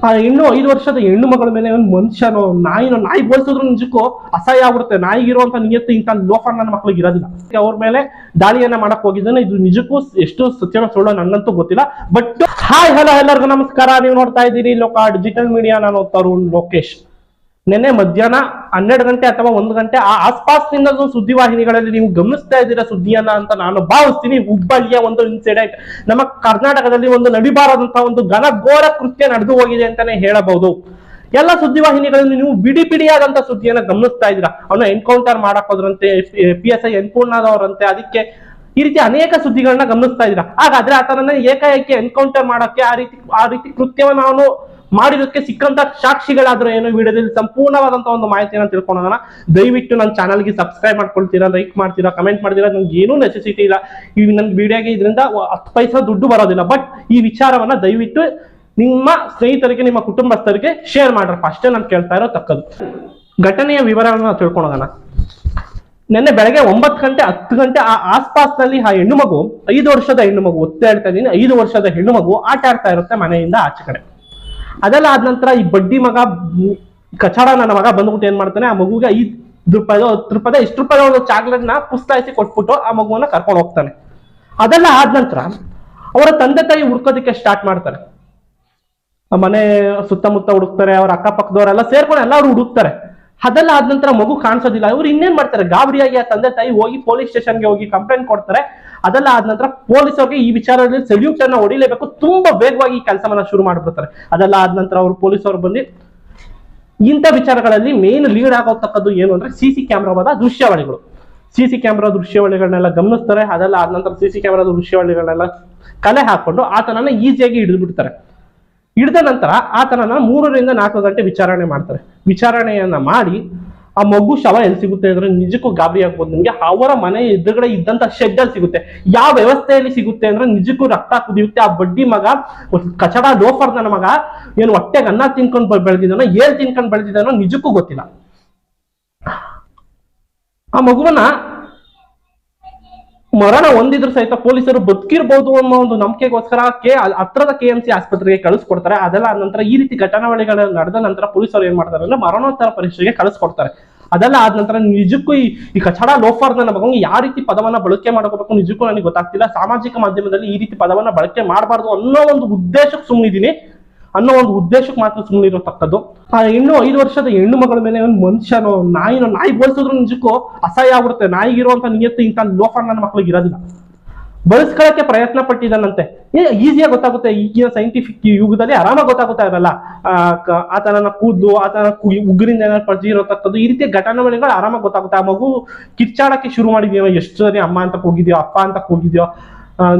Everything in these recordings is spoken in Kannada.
ಆ ಇನ್ನು 5 ವರ್ಷದ ಹೆಣ್ಣು ಮಗಳ ಮೇಲೆ ಒಂದು ಮನುಷ್ಯನೋ ನಾಯಿ ಬೋಲ್ಸಿದ್ರು ನಿಜಕ್ಕೂ ಅಸಹ್ಯ ಆಗ್ಬಿಡುತ್ತೆ. ನಾಯಿಗಿರುವಂತ ನಿಯತ್ತು ಇಂಥ ಲೋಫರ್ ನನ್ನ ಮಕ್ಳಿಗೆ ಇರೋದಿಲ್ಲ. ಅವ್ರ ಮೇಲೆ ದಾಳಿಯನ್ನ ಮಾಡಕ್ ಹೋಗಿದ್ದಾನೆ. ಇದು ನಿಜಕ್ಕೂ ಎಷ್ಟು ಸತ್ಯನೋ ಸುಳ್ಳೋ ನಂಗಂತೂ ಗೊತ್ತಿಲ್ಲ. ಬಟ್ ಹಾಯ್ ಹಲೋ ಎಲ್ಲರಿಗೂ ನಮಸ್ಕಾರ. ನೀವು ನೋಡ್ತಾ ಇದ್ದೀರಿ ಲೋಕ ಡಿಜಿಟಲ್ ಮೀಡಿಯಾ. ನಾನು ತರುಣ್ ಲೋಕೇಶ್. ನಿನ್ನೆ ಮಧ್ಯಾಹ್ನ 12 ಗಂಟೆ ಅಥವಾ 1 ಗಂಟೆ ಆ ಆಸ್ಪಾಸ್ನಿಂದ ಸುದ್ದಿವಾಹಿನಿಗಳಲ್ಲಿ ನೀವು ಗಮನಿಸ್ತಾ ಇದ್ದೀರಾ ಸುದ್ದಿಯನ್ನ ಅಂತ ನಾನು ಭಾವಿಸ್ತೀನಿ. ಹುಬ್ಬಳ್ಳಿಯ ಒಂದು ಇನ್ಸಿಡೆಂಟ್ ನಮ್ಮ ಕರ್ನಾಟಕದಲ್ಲಿ ಒಂದು ನಡಿಬಾರದಂತಹ ಒಂದು ಘನಘೋರ ಕೃತ್ಯ ನಡೆದು ಹೋಗಿದೆ ಅಂತಾನೆ ಹೇಳಬಹುದು. ಎಲ್ಲ ಸುದ್ದಿವಾಹಿನಿಗಳಲ್ಲಿ ನೀವು ಬಿಡಿಯಾದಂತ ಸುದ್ದಿಯನ್ನ ಗಮನಿಸ್ತಾ ಇದ್ದೀರಾ. ಅವನ್ನ ಎನ್ಕೌಂಟರ್ ಮಾಡಕ್ ಹೋದ್ರಂತೆ, PSI ಎನ್ಕೌಂಟರ್ನವರಂತೆ, ಅದಕ್ಕೆ ಈ ರೀತಿ ಅನೇಕ ಸುದ್ದಿಗಳನ್ನ ಗಮನಿಸ್ತಾ ಇದ್ದೀರಾ. ಹಾಗಾದ್ರೆ ಆತನನ್ನ ಏಕಾಏಕಿ ಎನ್ಕೌಂಟರ್ ಮಾಡಕ್ಕೆ ಆ ರೀತಿ ಕೃತ್ಯವನ್ನ ಅವನು ಮಾಡಿರೋದಕ್ಕೆ ಸಿಕ್ಕಂತ ಸಾಕ್ಷಿಗಳಾದ್ರೂ ಏನೋ ವಿಡಿಯೋದಲ್ಲಿ ಸಂಪೂರ್ಣವಾದಂತಹ ಒಂದು ಮಾಹಿತಿಯನ್ನು ತಿಳ್ಕೊಳ್ಳೋಣ. ದಯವಿಟ್ಟು ನನ್ನ ಚಾನಲ್ಗೆ ಸಬ್ಸ್ಕ್ರೈಬ್ ಮಾಡ್ಕೊಳ್ತೀರಾ, ಲೈಕ್ ಮಾಡ್ತೀರಾ, ಕಮೆಂಟ್ ಮಾಡ್ತೀರಾ. ನನ್ಗೆ ಏನೂ ನೆಸೆಸಿಟಿ ಇಲ್ಲ. ಈ ನನ್ನ ವಿಡಿಯೋಗೆ ಇದರಿಂದ 10 ಪೈಸಾ ದುಡ್ಡು ಬರೋದಿಲ್ಲ. ಬಟ್ ಈ ವಿಚಾರವನ್ನ ದಯವಿಟ್ಟು ನಿಮ್ಮ ಸ್ನೇಹಿತರಿಗೆ, ನಿಮ್ಮ ಕುಟುಂಬಸ್ಥರಿಗೆ ಶೇರ್ ಮಾಡ್ರಪ್ಪ, ಅಷ್ಟೇ ನಾನು ಕೇಳ್ತಾ ಇರೋ ತಕ್ಕದು. ಘಟನೆಯ ವಿವರವನ್ನು ತಿಳ್ಕೊಳ್ಳೋಣ. ನಿನ್ನೆ ಬೆಳಗ್ಗೆ 9 ಗಂಟೆ 10 ಗಂಟೆ ಆ ಆಸ್ಪಾಸ್ನಲ್ಲಿ ಆ ಹೆಣ್ಣು ಮಗು, 5 ವರ್ಷದ ಹೆಣ್ಣು ಮಗು, ಒತ್ತೆ ಹೇಳ್ತಾ ಇದ್ದೀನಿ, 5 ವರ್ಷದ ಹೆಣ್ಣು ಮಗು ಆಟ ಆಡ್ತಾ ಇರುತ್ತೆ ಮನೆಯಿಂದ ಆಚೆ ಕಡೆ. ಅದೆಲ್ಲ ಆದ ನಂತರ ಈ ಬಡ್ಡಿ ಮಗ ಕಚಾಡ ನನ್ನ ಮಗ ಬಂದ್ಬಿಟ್ಟು ಏನ್ ಮಾಡ್ತಾನೆ, ಆ ಮಗುಗೆ 5 ರೂಪಾಯಿ 10 ರೂಪಾಯಿ ಇಷ್ಟು ರೂಪಾಯಿ ಒಂದು ಚಾಕ್ಲೇಟ್ ನ ಪುಸ್ತಾಯಿಸಿ ಕೊಟ್ಬಿಟ್ಟು ಆ ಮಗುವನ್ನ ಕರ್ಕೊಂಡು ಹೋಗ್ತಾನೆ. ಅದೆಲ್ಲ ಆದ ನಂತರ ಅವರ ತಂದೆ ತಾಯಿ ಹುಡ್ಕೋದಿಕ್ಕೆ ಸ್ಟಾರ್ಟ್ ಮಾಡ್ತಾರೆ. ಮನೆ ಸುತ್ತಮುತ್ತ ಹುಡುಕ್ತಾರೆ, ಅವ್ರ ಅಕ್ಕಪಕ್ಕದವರೆಲ್ಲ ಸೇರ್ಕೊಂಡು ಎಲ್ಲ ಅವ್ರು ಹುಡುಕ್ತಾರೆ. ಅದೆಲ್ಲ ಆದ ನಂತರ ಮಗು ಕಾಣಿಸೋದಿಲ್ಲ. ಇವ್ರು ಇನ್ನೇನ್ ಮಾಡ್ತಾರೆ, ಗಾಬರಿಯಾಗಿ ಆ ತಂದೆ ತಾಯಿ ಹೋಗಿ ಪೊಲೀಸ್ ಸ್ಟೇಷನ್ಗೆ ಹೋಗಿ ಕಂಪ್ಲೇಂಟ್ ಕೊಡ್ತಾರೆ. ಅದೆಲ್ಲ ಆದ ನಂತರ ಪೊಲೀಸರಿಗೆ ಈ ವಿಚಾರದಲ್ಲಿ ಸೆಲ್ಯೂಟ್ ಅನ್ನ ಹೊಡಿಲೇಬೇಕು, ತುಂಬಾ ವೇಗವಾಗಿ ಈ ಕೆಲಸವನ್ನ ಶುರು ಮಾಡ್ಬಿಡ್ತಾರೆ. ಅದೆಲ್ಲ ಆದ ನಂತರ ಅವರು ಪೊಲೀಸರು ಬಂದು ಇಂಥ ವಿಚಾರಗಳಲ್ಲಿ ಮೇನ್ ಲೀಡ್ ಆಗೋತಕ್ಕದ್ದು ಏನು ಅಂದ್ರೆ ಸಿಸಿ ಕ್ಯಾಮ್ರಾವಾದ ದೃಶ್ಯಾವಳಿಗಳು. ಸಿಸಿ ಕ್ಯಾಮ್ರಾ ದೃಶ್ಯಾವಳಿಗಳನ್ನೆಲ್ಲ ಗಮನಿಸ್ತಾರೆ. ಅದೆಲ್ಲ ಆದ ನಂತರ ಸಿಸಿ ಕ್ಯಾಮ್ರಾದ ದೃಶ್ಯಾವಳಿಗಳನ್ನೆಲ್ಲ ಕಲೆ ಹಾಕೊಂಡು ಆತನನ್ನ ಈಸಿಯಾಗಿ ಹಿಡಿದು ಬಿಡ್ತಾರೆ. ಹಿಡಿದ ನಂತರ ಆತನನ್ನ 3 ರಿಂದ 4 ಗಂಟೆ ವಿಚಾರಣೆ ಮಾಡ್ತಾರೆ. ವಿಚಾರಣೆಯನ್ನ ಮಾಡಿ ಆ ಮಗು ಶವ ಎಲ್ಲಿ ಸಿಗುತ್ತೆ ಅಂದ್ರೆ ನಿಜಕ್ಕೂ ಗಾಬರಿ ಆಗ್ಬೋದು ನಿಮ್ಗೆ. ಅವರ ಮನೆ ಎದುರುಗಡೆ ಇದ್ದಂತ ಶೆಡ್ ಅಲ್ಲಿ ಸಿಗುತ್ತೆ. ಯಾವ ವ್ಯವಸ್ಥೆಯಲ್ಲಿ ಸಿಗುತ್ತೆ ಅಂದ್ರೆ ನಿಜಕ್ಕೂ ರಕ್ತ ಕುದಿಯುತ್ತೆ. ಆ ಬಡ್ಡಿ ಮಗ, ಕಚಡ ಲೋಫರ್ ನನ್ನ ಮಗ, ಏನು ಹೊಟ್ಟೆಗೆ ಅನ್ನ ತಿನ್ಕೊಂಡು ಬೆಳೆದಿದ್ದಾನೋ, ಏನ್ ತಿನ್ಕೊಂಡು ಬೆಳೆದಿದ್ದಾನೋ ನಿಜಕ್ಕೂ ಗೊತ್ತಿಲ್ಲ. ಆ ಮಗುವನ್ನ ಮರಣ ಹೊಂದಿದ್ರು ಸಹಿತ ಪೊಲೀಸರು ಬದುಕಿರ್ಬೋದು ಅನ್ನೋ ಒಂದು ನಂಬಿಕೆಗೋಸ್ಕರ ಹತ್ರದ KMC ಆಸ್ಪತ್ರೆಗೆ ಕಳಿಸ್ಕೊಡ್ತಾರೆ. ಅದೆಲ್ಲ ಆದ ನಂತರ ಈ ರೀತಿ ಘಟನಾವಳಿಗಳು ನಡೆದ ನಂತರ ಪೊಲೀಸರು ಏನ್ ಮಾಡ್ತಾರೆ ಅಂದ್ರೆ ಮರಣೋತ್ತರ ಪರೀಕ್ಷೆಗೆ ಕಳಿಸ್ಕೊಡ್ತಾರೆ. ಅದೆಲ್ಲ ಆದ ನಂತರ ನಿಜಕ್ಕೂ ಈ ಕಚಡ ಲೋಫರ್ ನನ್ನ ಮಗನಿಗೆ ಯಾವ ರೀತಿ ಪದವನ್ನ ಬಳಕೆ ಮಾಡ್ಕೋಬೇಕು ನಿಜಕ್ಕೂ ನನಗೆ ಗೊತ್ತಾಗ್ತಿಲ್ಲ. ಸಾಮಾಜಿಕ ಮಾಧ್ಯಮದಲ್ಲಿ ಈ ರೀತಿ ಪದವನ್ನ ಬಳಕೆ ಮಾಡಬಾರ್ದು ಅನ್ನೋ ಒಂದು ಉದ್ದೇಶಕ್ಕೆ ಸುಮ್ಮನಿದ್ದೀನಿ, ಅನ್ನೋ ಒಂದು ಉದ್ದೇಶಕ್ಕೆ ಮಾತ್ರ ಸುಮ್ಮನಿರತಕ್ಕದ್ದು. ಆ ಇನ್ನು 5 ವರ್ಷದ ಹೆಣ್ಣು ಮಗಳ ಮೇಲೆ ಒಂದು ಮನುಷ್ಯನೋ ನಾಯಿ ಬೋಲ್ಸಿದ್ರು ನಿಜಕ್ಕೂ ಅಸಹ್ಯ ಆಗ್ಬಿಡುತ್ತೆ. ನಾಯಿಗಿರುವಂತ ನಿಯತ್ತು ಇಂಥ ಲೋಫರ್ ನನ್ನ ಮಕ್ಳಿಗೆ ಇರೋದಿಲ್ಲ. ಬಳಸ್ಕೊಳ್ಳಕ್ಕೆ ಪ್ರಯತ್ನ ಪಟ್ಟಿದ್ದಾನಂತೆ. ಈಸಿಯಾಗಿ ಗೊತ್ತಾಗುತ್ತೆ. ಈಗಿನ ಸೈಂಟಿಫಿಕ್ ಯುಗದಲ್ಲಿ ಆರಾಮಾಗಿ ಗೊತ್ತಾಗುತ್ತೆ. ಅದಲ್ಲ ಆತನ ಕೂದಲು, ಆತನ ಉಗುರಿಂದ ಏನಾದ್ರು ಪರ್ಜಿ ಇರತಕ್ಕದ್ದು, ಈ ರೀತಿಯ ಘಟನಾವಳಿಗಳು ಆರಾಮಾಗಿ ಗೊತ್ತಾಗುತ್ತೆ. ಆ ಮಗು ಕಿಚ್ಚಾಡಕ್ಕೆ ಶುರು ಮಾಡಿದ್ಯೋ, ಎಷ್ಟು ಸರಿ ಅಮ್ಮ ಅಂತ ಕೂಗಿದ್ಯೋ, ಅಪ್ಪ ಅಂತ ಕೂಗಿದ್ಯೋ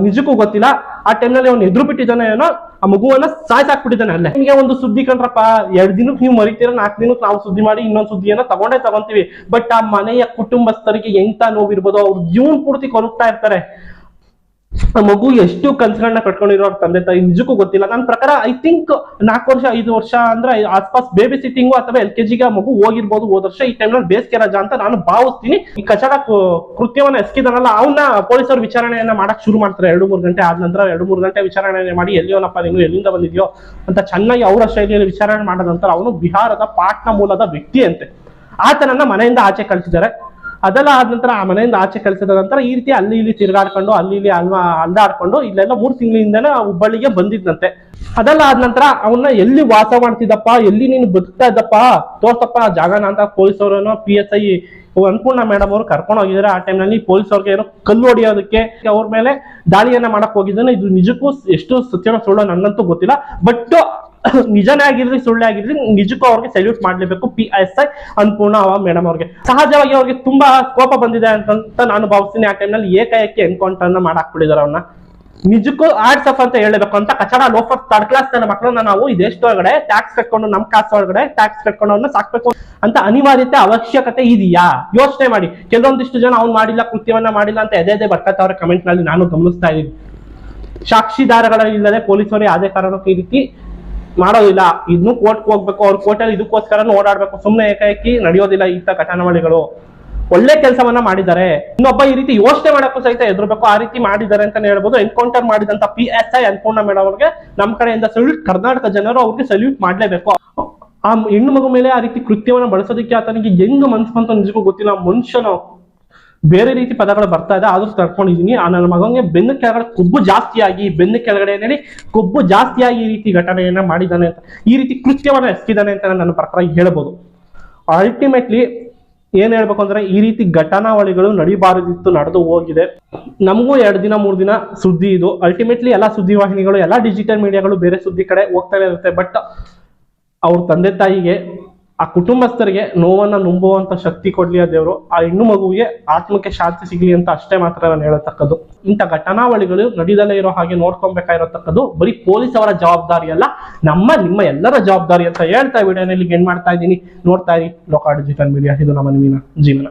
ನಿಜಕ್ಕೂ ಗೊತ್ತಿಲ್ಲ. ಆ ಟೈಮ್ನಲ್ಲಿ ಅವ್ನು ಎದುರು ಬಿಟ್ಟಿದ್ದಾನೆ ಏನೋ, ಆ ಮಗುವನ್ನ ಸಾಯ್ಸಾಕ್ಬಿಟ್ಟಿದ್ದಾನೆ ಅಲ್ಲೇ. ನಿಮ್ಗೆ ಒಂದು ಸುದ್ದಿ ಕಂಡ್ರಪ್ಪ, 2 ದಿನಕ್ಕೆ ನೀವು ಮರಿತೀರ, 4 ದಿನಕ್ಕೆ ನಾವು ಸುದ್ದಿ ಮಾಡಿ ಇನ್ನೊಂದು ಸುದ್ದಿಯನ್ನ ತಗೊಂತೀವಿ. ಬಟ್ ಆ ಮನೆಯ ಕುಟುಂಬಸ್ಥರಿಗೆ ಎಂತ ನೋವಿರ್ಬೋದು, ಅವ್ರು ಜೀವನ ಪೂರ್ತಿ ಕೊರಗ್ತಾ ಇರ್ತಾರೆ. ಆ ಮಗು ಎಷ್ಟು ಕನ್ಸುಗಳನ್ನ ಕಟ್ಕೊಂಡಿರೋ ಅವ್ರ ತಂದೆ ತಾಯಿ ನಿಜಕ್ಕೂ ಗೊತ್ತಿಲ್ಲ. ನನ್ನ ಪ್ರಕಾರ ಐ ಥಿಂಕ್ 4 ವರ್ಷ 5 ವರ್ಷ ಅಂದ್ರೆ ಆಸ್ಪಾಸ್ ಬೇಬಿ ಸಿಟ್ಟಿಂಗು ಅಥವಾ LKG ಅವನು ಹೋಗಿರ್ಬೋದು ಹೋದ ವರ್ಷ. ಈ ಟೈಮ್ನಲ್ಲಿ ಬೇಸಿಗೆ ರಜಾ ಅಂತ ನಾನು ಭಾವಿಸ್ತೀನಿ. ಈ ಕಚಡ ಕೃತ್ಯವನ್ನ ಎಸ್ಕಿದಾನಲ್ಲ ಅವನ್ನ ಪೊಲೀಸರು ವಿಚಾರಣೆಯನ್ನ ಮಾಡಕ್ ಶುರು ಮಾಡ್ತಾರೆ. 2-3 ಗಂಟೆ ಆದ ನಂತರ 2-3 ಗಂಟೆ ವಿಚಾರಣೆ ಮಾಡಿ ಎಲ್ಲಿಯೋನಪ್ಪ ನೀನು, ಎಲ್ಲಿಂದ ಬಂದಿದ್ಯೋ ಅಂತ ಚೆನ್ನಾಗಿ ಅವರ ಶೈಲಿಯಲ್ಲಿ ವಿಚಾರಣೆ ಮಾಡಿದ ನಂತರ ಅವನು ಬಿಹಾರದ ಪಾಟ್ನಾ ಮೂಲದ ವ್ಯಕ್ತಿ ಅಂತೆ. ಆತನನ್ನ ಮನೆಯಿಂದ ಆಚೆ ಕಳಿಸಿದ್ದಾರೆ. ಅದೆಲ್ಲ ಆದ ನಂತರ ಆ ಮನೆಯಿಂದ ಆಚೆ ಕಳಿಸಿದ ನಂತರ ಈ ರೀತಿ ಅಲ್ಲಿ ಇಲ್ಲಿ ತಿರುಗಾಡ್ಕೊಂಡು ಅಲ್ಲಿ ಅಲ್ದಾಡ್ಕೊಂಡು ಇಲ್ಲೆಲ್ಲ 3 ತಿಂಗಳಿಂದನೇ ಹುಬ್ಬಳ್ಳಿಗೆ ಬಂದಿದ್ದಂತೆ. ಅದೆಲ್ಲ ಆದ ನಂತರ ಅವನ್ನ ಎಲ್ಲಿ ವಾಸ ಮಾಡ್ತಿದ್ದಪ್ಪ, ಎಲ್ಲಿ ನೀನು ಬದುಕ್ತಾ ಇದ್ದಪ್ಪ, ತೋರ್ಸಪ್ಪ ಜಾಗನ ಅಂತ ಪೊಲೀಸರು PSI ಅನ್ನಪೂರ್ಣ ಮೇಡಮ್ ಅವರು ಕರ್ಕೊಂಡು ಹೋಗಿದ್ದಾರೆ. ಆ ಟೈಮ್ನಲ್ಲಿ ಪೊಲೀಸ್ ಅವ್ರಿಗೆ ಏನೋ ಕಲ್ಲು ಹೊಡಿಯೋದಕ್ಕೆ ಅವ್ರ ಮೇಲೆ ದಾಳಿಯನ್ನ ಮಾಡಕ್ ಹೋಗಿದ್ದಾನೆ. ಇದು ನಿಜಕ್ಕೂ ಎಷ್ಟು ಸತ್ಯನೋ ಸುಳ್ಳೋ ನಂಗಂತೂ ಗೊತ್ತಿಲ್ಲ. ಬಟ್ ನಿಜನೇ ಆಗಿರ್ಲಿ ಸುಳ್ಳೆ ಆಗಿರ್ಲಿ ನಿಜಕ್ಕೂ ಅವ್ರಿಗೆ ಸೆಲ್ಯೂಟ್ ಮಾಡ್ಲೇಬೇಕು PSI ಅನ್ನಪೂರ್ಣ ಮೇಡಮ್ ಅವ್ರಿಗೆ. ಸಹಜವಾಗಿ ಅವ್ರಿಗೆ ತುಂಬಾ ಕೋಪ ಬಂದಿದೆ ಅಂತ ನಾನು ಭಾವಿಸ್ತೀನಿ. ಆ ಟೈಮ್ನಲ್ಲಿ ಏಕಾಏಕಿ ಎನ್ಕೌಂಟರ್ ಅನ್ನ ಮಾಡಾಕ್ಬಿಟ್ಟಿದ್ದಾರೆ ಅವ್ರನ್ನ. ನಿಜಕ್ಕೂ ಆರ್ಟ್ಸ್ ಆಫ್ ಅಂತ ಹೇಳಬೇಕು ಅಂತ ಕಚಡ ಲೋಫರ್ 3rd ಕ್ಲಾಸ್ ನನ್ನ ಮಕ್ಕಳನ್ನ ನಾವು ಈ ದೇಶದೊಳಗಡೆ ಟ್ಯಾಕ್ಸ್ ಕಟ್ಕೊಂಡು, ನಮ್ಮ ಕಾಸು ಒಳಗಡೆ ಟ್ಯಾಕ್ಸ್ ಕಟ್ಕೊಂಡು ಅವ್ರನ್ನ ಸಾಕ್ಬೇಕು ಅಂತ ಅನಿವಾರ್ಯತೆ ಅವಶ್ಯಕತೆ ಇದೆಯಾ? ಯೋಚನೆ ಮಾಡಿ. ಕೆಲವೊಂದಿಷ್ಟು ಜನ ಅವ್ನು ಮಾಡಿಲ್ಲ, ಕೃತ್ಯವನ್ನ ಮಾಡಿಲ್ಲ ಅಂತ ಎದೆ ಬರ್ಕತ್ತವ್ರೆ ಕಮೆಂಟ್ ನಲ್ಲಿ, ನಾನು ಗಮನಿಸ್ತಾ ಇದ್ದೀನಿ. ಸಾಕ್ಷಿದಾರಗಳಿಲ್ಲದೆ ಪೊಲೀಸರು ಯಾವುದೇ ಕಾರಣಕ್ಕೂ ಈ ರೀತಿ ಮಾಡೋದಿಲ್ಲ. ಇದನ್ನು ಕೋರ್ಟ್ಗೆ ಹೋಗ್ಬೇಕು, ಅವ್ರ ಕೋರ್ಟಲ್ಲಿ ಇದಕ್ಕೋಸ್ಕರ ಓಡಾಡ್ಬೇಕು. ಸುಮ್ಮನೆ ಏಕಾಏಕಿ ನಡೆಯೋದಿಲ್ಲ ಇಂಥ ಘಟನಾವಳಿಗಳು. ಒಳ್ಳೆ ಕೆಲಸವನ್ನ ಮಾಡಿದ್ದಾರೆ. ಇನ್ನೊಬ್ಬ ಈ ರೀತಿ ಯೋಚನೆ ಮಾಡಕ್ಕೂ ಸಹಿತ ಹೆದರ್ಬೇಕು, ಆ ರೀತಿ ಮಾಡಿದ್ದಾರೆ ಅಂತಾನೆ ಹೇಳ್ಬೋದು. ಎನ್ಕೌಂಟರ್ ಮಾಡಿದಂತ PSI ಅನ್ನಪೂರ್ಣ ಮೇಡಮ್ ಅವ್ರಿಗೆ ನಮ್ಮ ಕಡೆಯಿಂದ ಸಲ್ಯೂಟ್. ಕರ್ನಾಟಕ ಜನರು ಅವ್ರಿಗೆ ಸಲ್ಯೂಟ್ ಮಾಡ್ಲೇಬೇಕು. ಆ ಹೆಣ್ಣು ಮಗು ಮೇಲೆ ಆ ರೀತಿ ಕೃತ್ಯವನ್ನ ಬಳಸೋದಕ್ಕೆ ಆತನಿಗೆ ಹೆಂಗ್ ಮನ್ಸು ಬಂತ ನಿಜಕ್ಕೂ ಗೊತ್ತಿಲ್ಲ. ಮನುಷ್ಯನು ಬೇರೆ ರೀತಿ ಪದಗಳು ಬರ್ತಾ ಇದೆ, ಆದ್ರೂ ತರ್ಕೊಂಡಿದೀನಿ. ಆ ನನ್ನ ಮಗನಿಗೆ ಬೆನ್ನು ಕೆಳಗಡೆ ಕೊಬ್ಬು ಜಾಸ್ತಿಯಾಗಿ, ಬೆನ್ನು ಕೆಳಗಡೆ ಕೊಬ್ಬು ಜಾಸ್ತಿಯಾಗಿ ಈ ರೀತಿ ಘಟನೆಯನ್ನ ಮಾಡಿದ್ದಾನೆ ಅಂತ, ಈ ರೀತಿ ಕೃತ್ಯವನ್ನ ಎಸಗಿದ್ದಾನೆ ಅಂತ ನನ್ನ ಪ್ರಕಾರ ಹೇಳ್ಬೋದು. ಅಲ್ಟಿಮೇಟ್ಲಿ ಏನ್ ಹೇಳ್ಬೇಕು ಅಂದ್ರೆ, ಈ ರೀತಿ ಘಟನಾವಳಿಗಳು ನಡಿಬಾರದಿತ್ತು, ನಡೆದು ಹೋಗಿದೆ. ನಮಗೂ 2 ದಿನ 3 ದಿನ ಸುದ್ದಿ ಇದು. ಅಲ್ಟಿಮೇಟ್ಲಿ ಎಲ್ಲಾ ಸುದ್ದಿವಾಹಿನಿಗಳು, ಎಲ್ಲಾ ಡಿಜಿಟಲ್ ಮೀಡಿಯಾಗಳು ಬೇರೆ ಸುದ್ದಿ ಕಡೆ ಹೋಗ್ತಾನೆ ಇರುತ್ತೆ. ಬಟ್ ಅವ್ರ ತಂದೆ ತಾಯಿಗೆ, ಆ ಕುಟುಂಬಸ್ಥರಿಗೆ ನೋವನ್ನ ನುಂಬುವಂತ ಶಕ್ತಿ ಕೊಡ್ಲಿ ಆ ದೇವರು. ಆ ಹೆಣ್ಣು ಮಗುವಿಗೆ ಆತ್ಮಕ್ಕೆ ಶಾಂತಿ ಸಿಗ್ಲಿ ಅಂತ ಅಷ್ಟೇ ಮಾತ್ರ ನಾನು ಹೇಳತಕ್ಕದ್ದು. ಇಂಥ ಘಟನಾವಳಿಗಳು ನಡೀದಲ್ಲೇ ಇರೋ ಹಾಗೆ ನೋಡ್ಕೊಬೇಕಾಗಿರತಕ್ಕದ್ದು ಬರೀ ಪೊಲೀಸ್ ಅವರ ಜವಾಬ್ದಾರಿ ಅಲ್ಲ, ನಿಮ್ಮ ಎಲ್ಲರ ಜವಾಬ್ದಾರಿ ಅಂತ ಹೇಳ್ತಾ ವಿಡಿಯೋನಲ್ಲಿ ಏನ್ ಮಾಡ್ತಾ ಇದ್ದೀನಿ. ನೋಡ್ತಾ ಇರಿ ಲೋಕ ಡಿಜಿಟಲ್ ಮೀಡಿಯಾ, ಇದು ನಮ್ಮ ಜೀವನ.